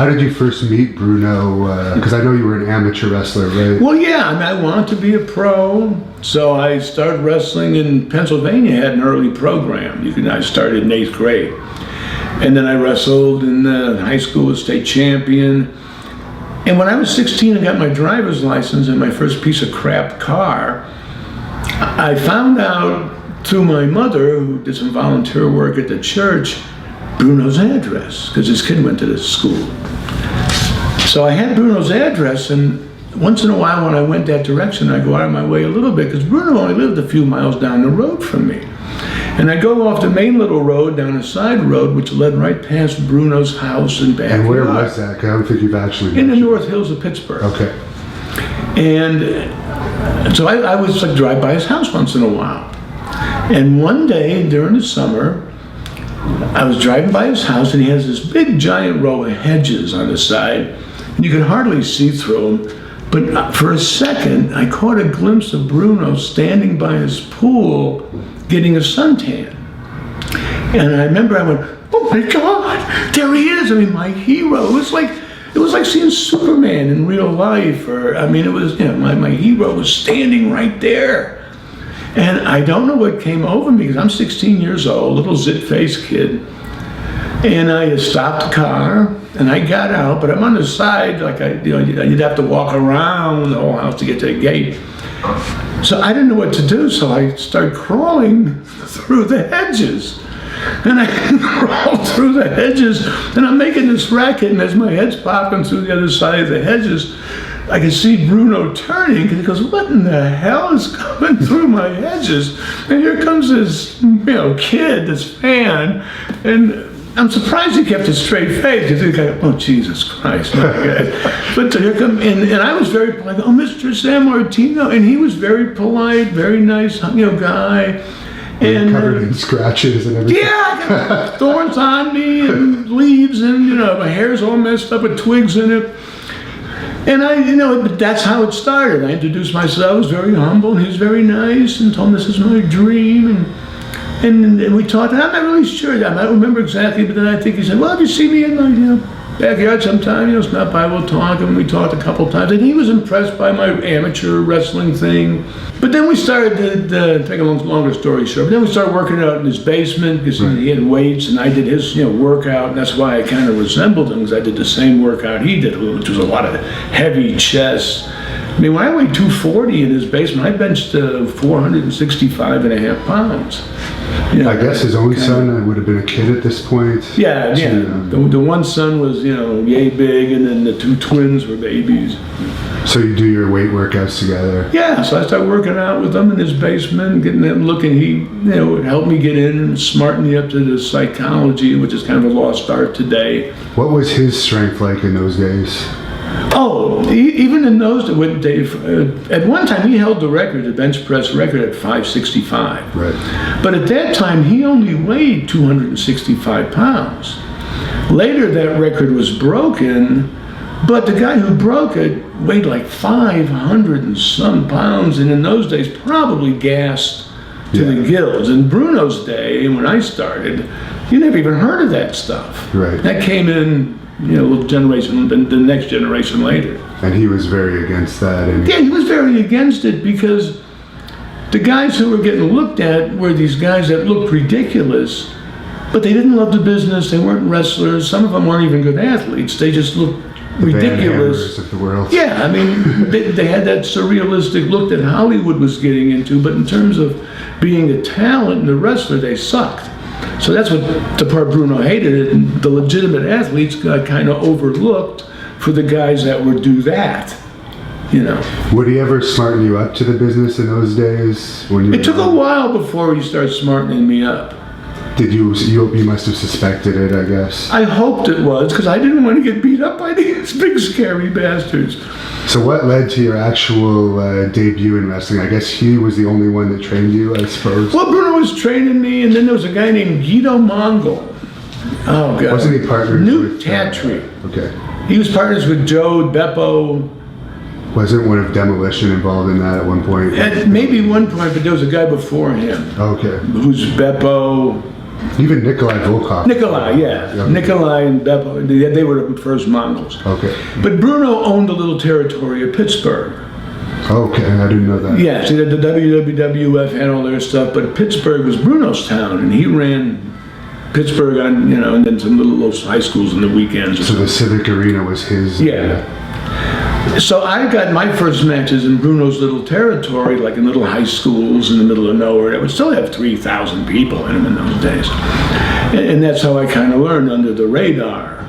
How did you first meet Bruno? Because I know you were an amateur wrestler, right? Well, yeah, I mean, I wanted to be a pro, so I started wrestling in Pennsylvania. Had an early program. I started in 8th grade. And then I wrestled in high school, state champion. And when I was 16, I got my driver's license and my first piece of crap car. I found out through my mother, who did some volunteer work at the church, Bruno's address, because this kid went to this school. So I had Bruno's address, and once in a while when I went that direction, I'd go out of my way a little bit, because Bruno only lived a few miles down the road from me. And I'd go off the main little road, down a side road, which led right past Bruno's house and backyard. And where was that? Because I don't think you've actually in the North Hills of Pittsburgh. Okay. And so I would like drive by his house once in a while. And one day during the summer, I was driving by his house, and he has this big giant row of hedges on the side, and you could hardly see through them. But for a second, I caught a glimpse of Bruno standing by his pool getting a suntan. And I remember I went, oh my God, there he is. I mean, my hero. It was like seeing Superman in real life. Or, I mean, it was, my hero was standing right there. And I don't know what came over me, because I'm 16 years old, little zit-faced kid. And I stopped the car, and I got out, but I'm on the side, like you'd have to walk around the whole house to get to the gate. So I didn't know what to do, so I started crawling through the hedges. And I crawled through the hedges, and I'm making this racket, and as my head's popping through the other side of the hedges, I could see Bruno turning, and he goes, what in the hell is coming through my hedges? And here comes this, kid, this fan, and I'm surprised he kept a straight face, because he go, oh, Jesus Christ, my God. But here come, and I was very polite, oh, Mr. Sammartino, and he was very polite, very nice, guy. And covered in scratches and everything. Yeah, I got thorns on me and leaves, and my hair's all messed up with twigs in it. And but that's how it started. I introduced myself, I was very humble, and he was very nice, and told him this is my dream, and we talked, and I'm not really sure, I don't remember exactly, but then I think he said, well, if you see me in my backyard sometime, stop by, we'll talk, and we talked a couple times, and he was impressed by my amateur wrestling thing. But then we started to take a longer story short, but then we started working out in his basement, because he had weights, and I did his workout, and that's why I kind of resembled him, because I did the same workout he did, which was a lot of heavy chest. I mean, when I weighed 240 in his basement, I benched 465 and a half pounds. I guess his only son would have been a kid at this point. Yeah. The one son was, yay big, and then the two twins were babies. So you do your weight workouts together? Yeah, so I started working out with him in his basement, getting him looking. He, helped me get in and smarten me up to the psychology, which is kind of a lost art today. What was his strength like in those days? Oh, even in those days, at one time he held the record, the bench press record, at 565. Right. But at that time, he only weighed 265 pounds. Later, that record was broken, but the guy who broke it weighed like 500 and some pounds, and in those days, probably gassed to the gills. In Bruno's day, when I started, you never even heard of that stuff. Right. That came in, generation, the next generation later. And he was very against that. Yeah, he was very against it, because the guys who were getting looked at were these guys that looked ridiculous, but they didn't love the business, they weren't wrestlers, some of them weren't even good athletes, they just looked ridiculous. Of the world. Yeah, I mean, they had that surrealistic look that Hollywood was getting into, but in terms of being a talent and a wrestler, they sucked. So that's what the part Bruno hated, and the legitimate athletes got kind of overlooked for the guys that would do that, Would he ever smarten you up to the business in those days? It took a while before he started smartening me up. Did you must have suspected it, I guess. I hoped it was, because I didn't want to get beat up by these big scary bastards. So what led to your actual debut in wrestling? I guess he was the only one that trained you, I suppose. Well, Bruno was training me, and then there was a guy named Guido Mongol. Oh, God. Wasn't he partners with Tatry. Okay. He was partners with Joe Beppo. Wasn't one of Demolition involved in that at one point? At maybe one point, but there was a guy before him. Okay. Who's Beppo. Even Nikolai Volkov. Nikolai, yeah. Nikolai and Beppo, they were the first Mongols. Okay. But Bruno owned a little territory of Pittsburgh. Okay, I didn't know that. Yeah, see, the WWF had all their stuff, but Pittsburgh was Bruno's town, and he ran Pittsburgh on, and then some little high schools on the weekends. So the Civic Arena was his. Yeah. So I got my first matches in Bruno's little territory, like in little high schools in the middle of nowhere. It would still have 3,000 people in them in those days. And that's how I kind of learned under the radar.